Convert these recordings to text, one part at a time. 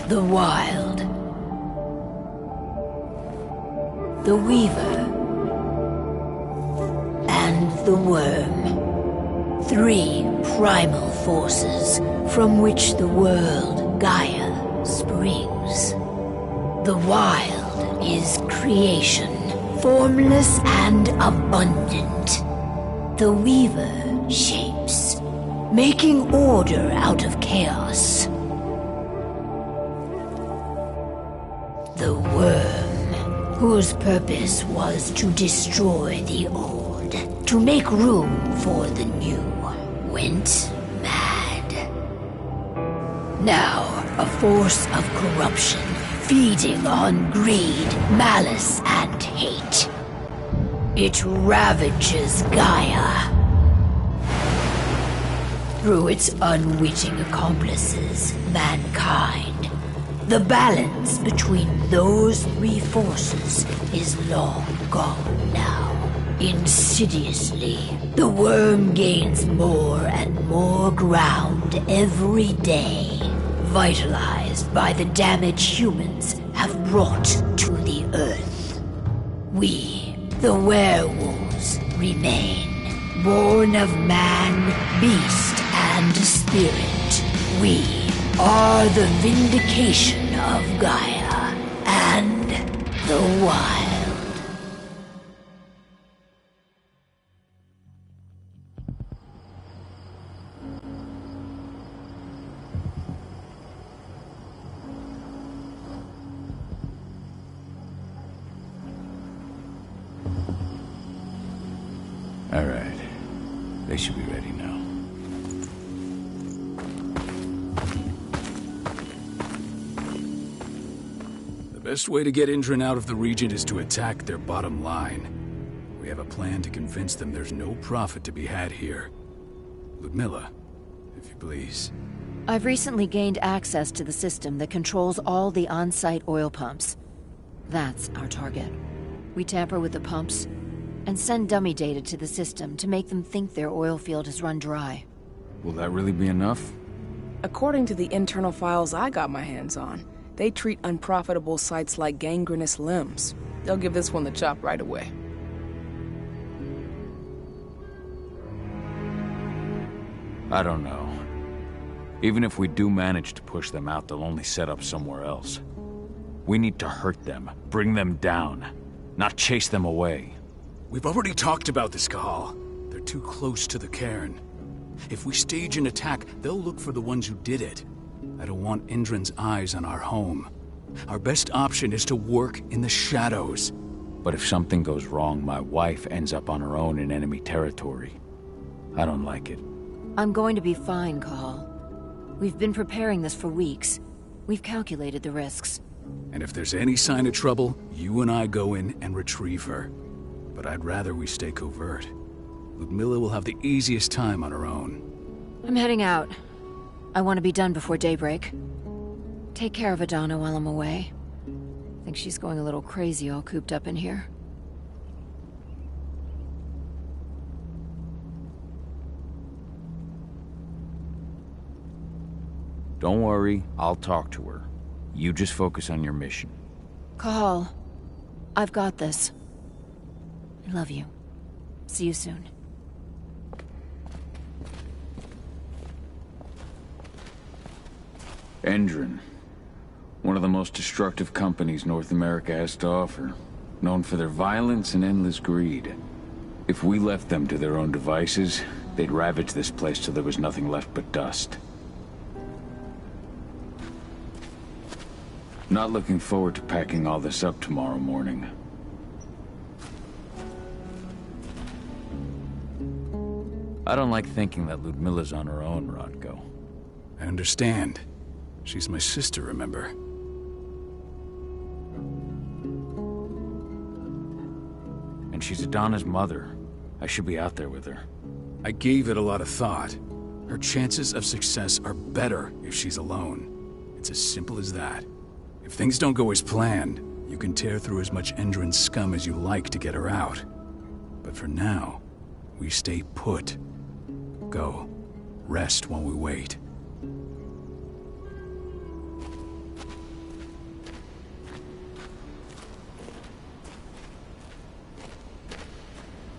The Wild. The Weaver. And the Worm. 3 primal forces from which the world, Gaia, springs. The Wild is creation, formless and abundant. The Weaver shapes, making order out of chaos. The Worm, whose purpose was to destroy the old, to make room for the new, went mad. Now, a force of corruption, feeding on greed, malice, and hate. It ravages Gaia. Through its unwitting accomplices, mankind. The balance between those 3 forces is long gone now. Insidiously, the Worm gains more and more ground every day, vitalized by the damage humans have brought to the Earth. We, the werewolves, remain, born of man, beast, and spirit. We are the vindication of Gaia and the Wild. All right. They should be ready now. The best way to get Indran out of the region is to attack their bottom line. We have a plan to convince them there's no profit to be had here. Ludmilla, if you please. I've recently gained access to the system that controls all the on-site oil pumps. That's our target. We tamper with the pumps and send dummy data to the system to make them think their oil field has run dry. Will that really be enough? According to the internal files I got my hands on, they treat unprofitable sites like gangrenous limbs. They'll give this one the chop right away. I don't know. Even if we do manage to push them out, they'll only set up somewhere else. We need to hurt them, bring them down, not chase them away. We've already talked about this, Cahal. They're too close to the cairn. If we stage an attack, they'll look for the ones who did it. I don't want Indran's eyes on our home. Our best option is to work in the shadows. But if something goes wrong, my wife ends up on her own in enemy territory. I don't like it. I'm going to be fine, Cahal. We've been preparing this for weeks. We've calculated the risks. And if there's any sign of trouble, you and I go in and retrieve her. But I'd rather we stay covert. Ludmilla will have the easiest time on her own. I'm heading out. I want to be done before daybreak. Take care of Adana while I'm away. I think she's going a little crazy all cooped up in here. Don't worry, I'll talk to her. You just focus on your mission. Cahal, I've got this. I love you. See you soon. Indran. One of the most destructive companies North America has to offer. Known for their violence and endless greed. If we left them to their own devices, they'd ravage this place till there was nothing left but dust. Not looking forward to packing all this up tomorrow morning. I don't like thinking that Ludmilla's on her own, Rodko. I understand. She's my sister, remember? And she's Adana's mother. I should be out there with her. I gave it a lot of thought. Her chances of success are better if she's alone. It's as simple as that. If things don't go as planned, you can tear through as much Indran scum as you like to get her out. But for now, we stay put. Go. Rest while we wait.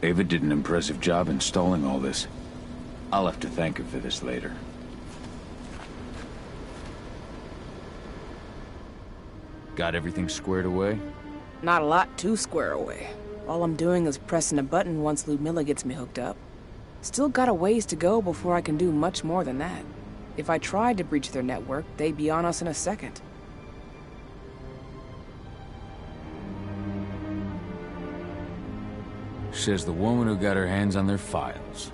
Ava did an impressive job installing all this. I'll have to thank her for this later. Got everything squared away? Not a lot to square away. All I'm doing is pressing a button once Ludmilla gets me hooked up. Still got a ways to go before I can do much more than that. If I tried to breach their network, they'd be on us in a second. Says the woman who got her hands on their files.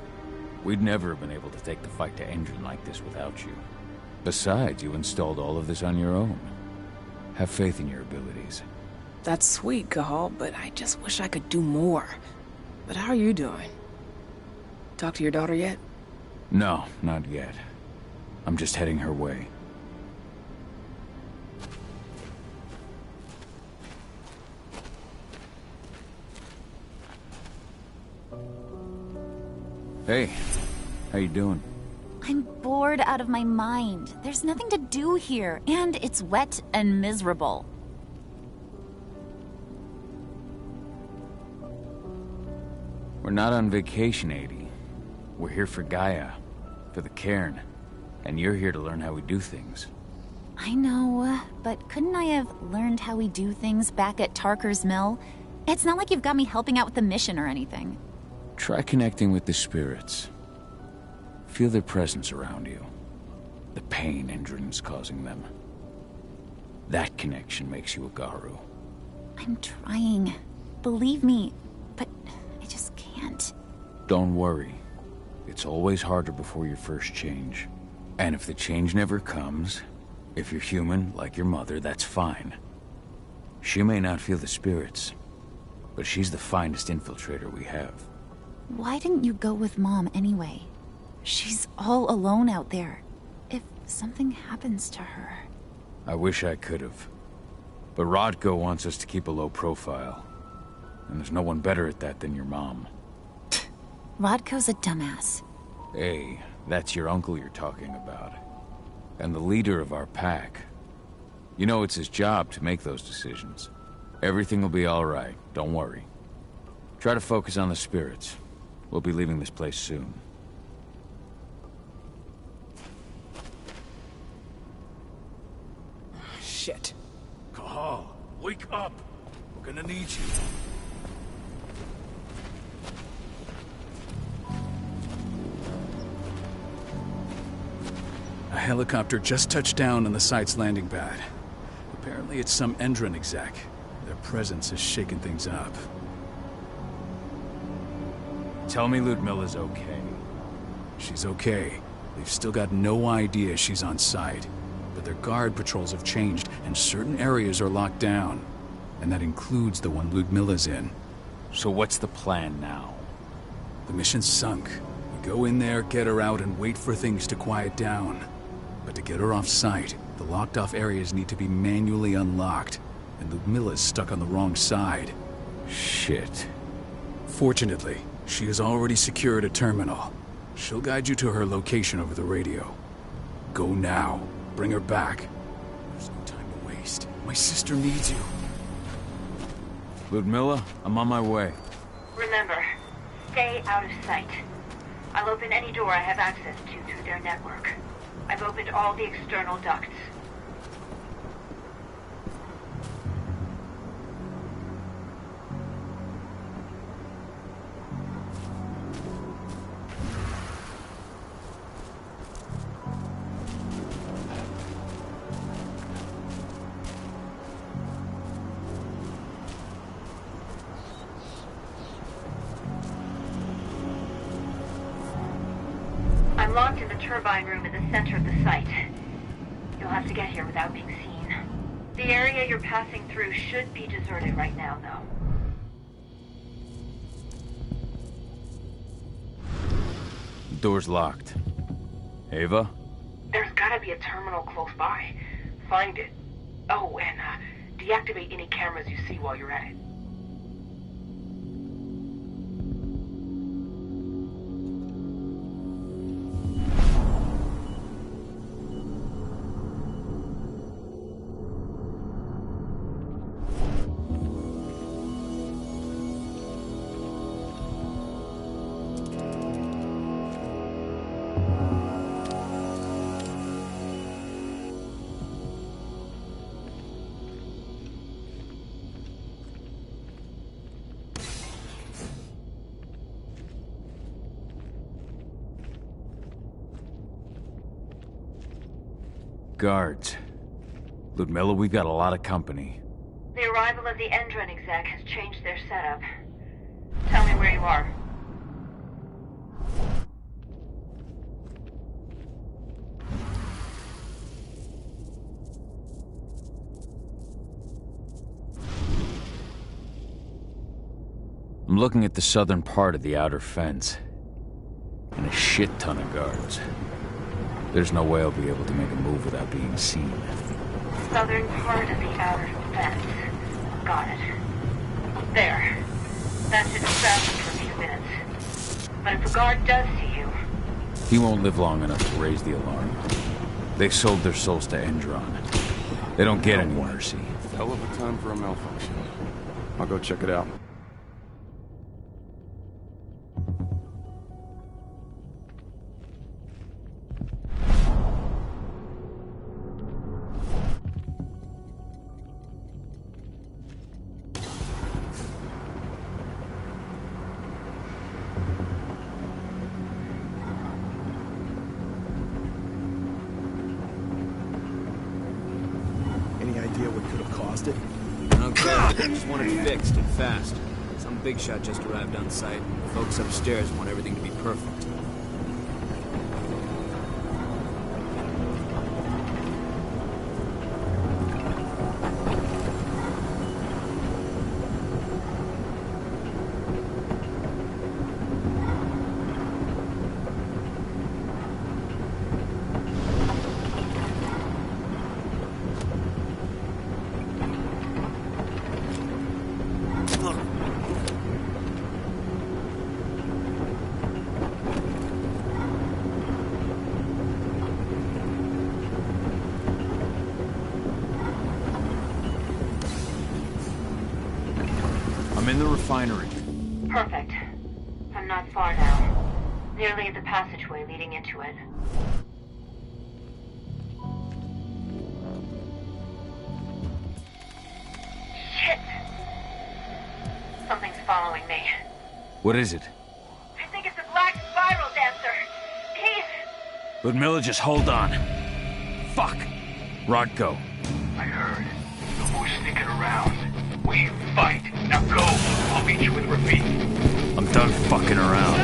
We'd never have been able to take the fight to Endron like this without you. Besides, you installed all of this on your own. Have faith in your abilities. That's sweet, Cahal, but I just wish I could do more. But how are you doing? Talk to your daughter yet? No, not yet. I'm just heading her way. Hey, how you doing? I'm bored out of my mind. There's nothing to do here, and it's wet and miserable. We're not on vacation, Adie. We're here for Gaia, for the cairn, and you're here to learn how we do things. I know, but couldn't I have learned how we do things back at Tarker's Mill? It's not like you've got me helping out with the mission or anything. Try connecting with the spirits. Feel their presence around you. The pain Endron's causing them. That connection makes you a Garu. I'm trying. Believe me, but I just can't. Don't worry. It's always harder before your first change. And if the change never comes, if you're human, like your mother, that's fine. She may not feel the spirits, but she's the finest infiltrator we have. Why didn't you go with Mom anyway? She's all alone out there. If something happens to her... I wish I could have. But Rodko wants us to keep a low profile. And there's no one better at that than your mom. Rodko's a dumbass. Hey, that's your uncle you're talking about. And the leader of our pack. You know it's his job to make those decisions. Everything will be all right, don't worry. Try to focus on the spirits. We'll be leaving this place soon. Shit. Cahal, wake up! We're gonna need you. A helicopter just touched down on the site's landing pad. Apparently it's some Endron exec. Their presence has shaken things up. Tell me Ludmilla's okay. She's okay. They've still got no idea she's on site. But their guard patrols have changed, and certain areas are locked down. And that includes the one Ludmilla's in. So what's the plan now? The mission's sunk. We go in there, get her out, and wait for things to quiet down. But to get her off site, the locked-off areas need to be manually unlocked. And Ludmilla's stuck on the wrong side. Shit. Fortunately, she has already secured a terminal. She'll guide you to her location over the radio. Go now. Bring her back. There's no time to waste. My sister needs you. Ludmilla, I'm on my way. Remember, stay out of sight. I'll open any door I have access to through their network. I've opened all the external ducts. I'm locked in the turbine room in the center of the site. You'll have to get here without being seen. The area you're passing through should be deserted right now, though. The door's locked. Ava? There's gotta be a terminal close by. Find it. Oh, and deactivate any cameras you see while you're at it. guards. Ludmilla, we've got a lot of company. The arrival of the Endron exec has changed their setup. Tell me where you are. I'm looking at the southern part of the outer fence. And a shit ton of guards. There's no way I'll be able to make a move without being seen. Southern part of the outer fence. Got it. There. That should distract him for a few minutes. But if a guard does see you... He won't live long enough to raise the alarm. They sold their souls to Endron. They don't get any mercy. Hell of a time for a malfunction. I'll go check it out. Fixed and fast. Some big shot just arrived on site. Folks upstairs want everything to be perfect. In the refinery. Perfect. I'm not far now. Nearly at the passageway leading into it. Shit! Something's following me. What is it? I think it's a black spiral dancer. He's... Ludmilla, just hold on. Fuck! Rodko. I heard. The boy's sneaking around. We fight. Now go. I'll meet you with Rafik. I'm done fucking around.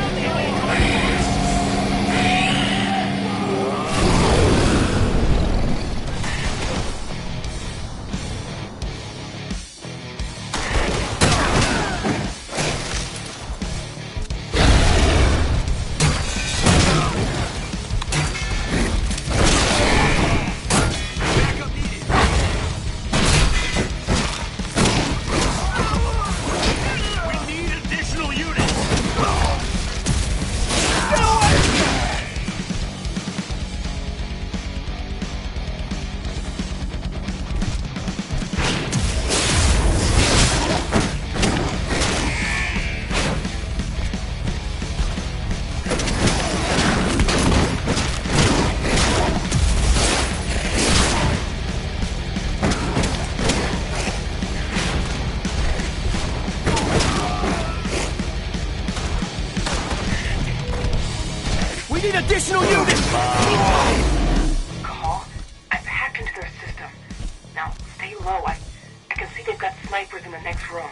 Additional units! Call? I've hacked into their system. Now, stay low. I can see they've got snipers in the next room.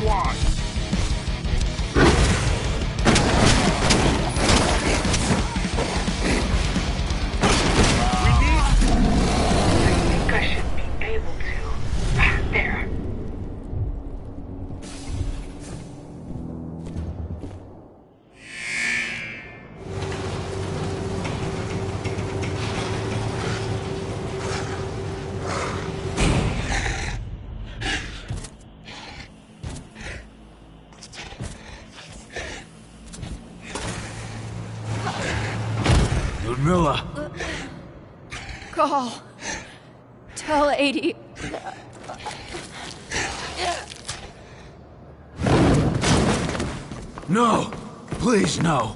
squad! I think I should be able to. There. Ludmilla! Call. Tell 80. No! Please, no!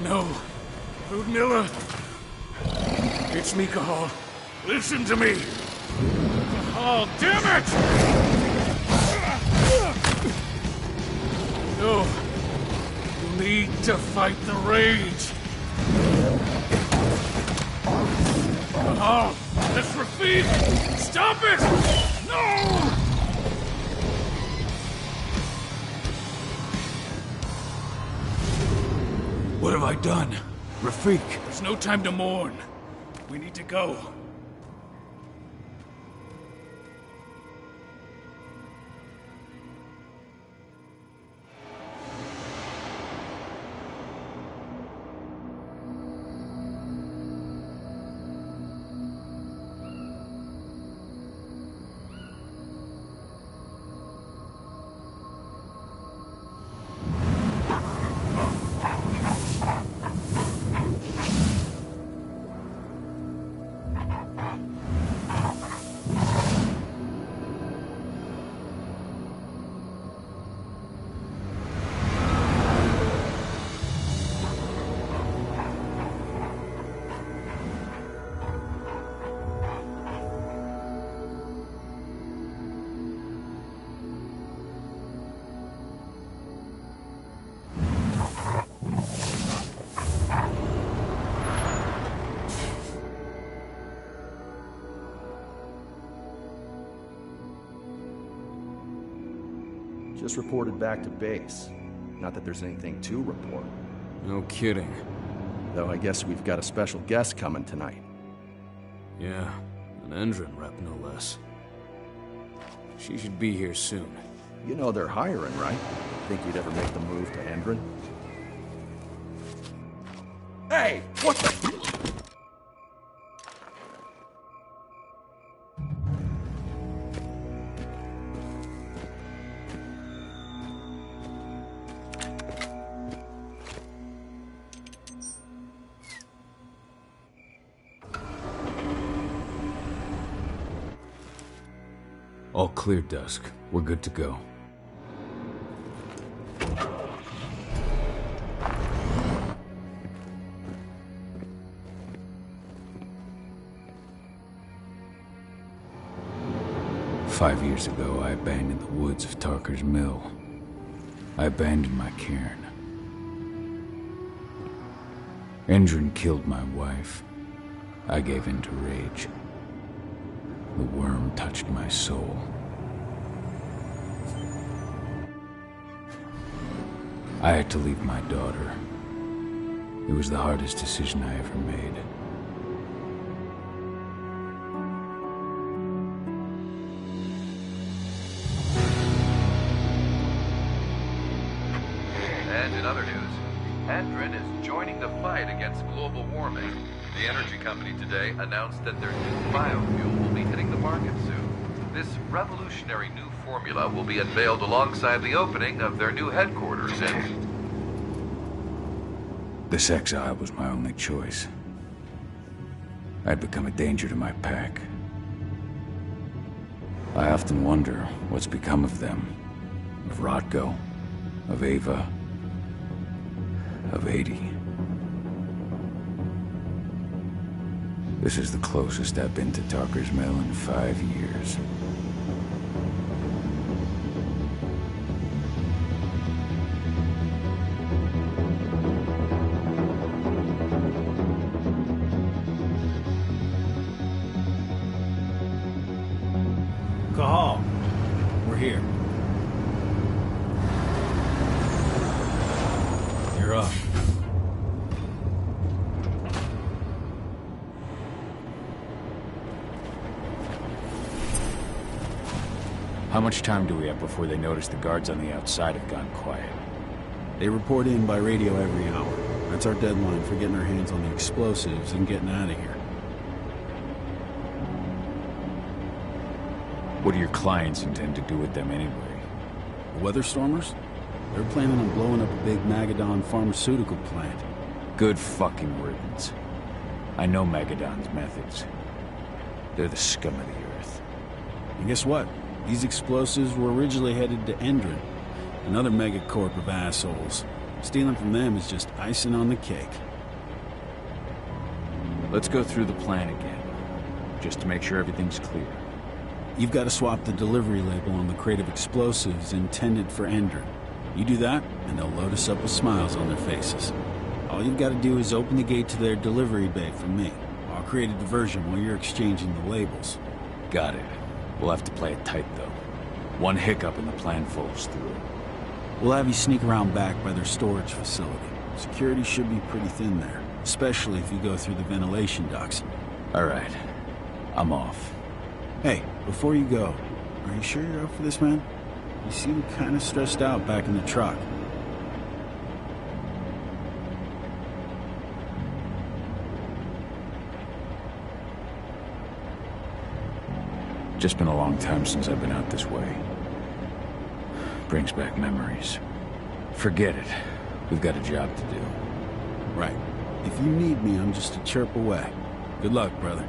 No. Ludmilla. It's me, Cahal. Listen to me. Cahal, damn it! No. You need to fight the rage. Cahal, that's Rafik! Stop it! No! What have I done? Rafik! There's no time to mourn. We need to go. Just reported back to base. Not that there's anything to report. No kidding. Though I guess we've got a special guest coming tonight. Yeah, an Endron rep, no less. She should be here soon. You know they're hiring, right? Think you'd ever make the move to Endron? Hey! What the... All clear. clear, Dusk. We're good to go. "5 years ago, I abandoned the woods of Tarker's Mill. I abandoned my cairn. Endron killed my wife. I gave in to rage. The worm touched my soul. I had to leave my daughter. It was the hardest decision I ever made. And in other news, Endron is joining the fight against global warming. The energy company today announced that their new biofuel will be hitting the market soon. This revolutionary new formula will be unveiled alongside the opening of their new headquarters in... This exile was my only choice. I'd become a danger to my pack. I often wonder what's become of them. Of Rotko, of Ava, of 80. This is the closest I've been to Tarker's Mill in 5 years. Cahal, we're here. You're up. How much time do we have before they notice the guards on the outside have gone quiet? They report in by radio every hour. That's our deadline for getting our hands on the explosives and getting out of here. What do your clients intend to do with them anyway? The Weatherstormers? They're planning on blowing up a big Magadon pharmaceutical plant. Good fucking riddance. I know Magadon's methods. They're the scum of the earth. And guess what? These explosives were originally headed to Endron, another megacorp of assholes. Stealing from them is just icing on the cake. Let's go through the plan again, just to make sure everything's clear. You've got to swap the delivery label on the crate of explosives intended for Endron. You do that, and they'll load us up with smiles on their faces. All you've got to do is open the gate to their delivery bay for me. I'll create a diversion while you're exchanging the labels. Got it. We'll have to play it tight, though. One hiccup and the plan falls through. We'll have you sneak around back by their storage facility. Security should be pretty thin there, especially if you go through the ventilation ducts. All right. I'm off. Hey, before you go, are you sure you're up for this, man? You seem kind of stressed out back in the truck. Just been a long time since I've been out this way. Brings back memories. Forget it. We've got a job to do. Right. If you need me, I'm just a chirp away. Good luck, brother.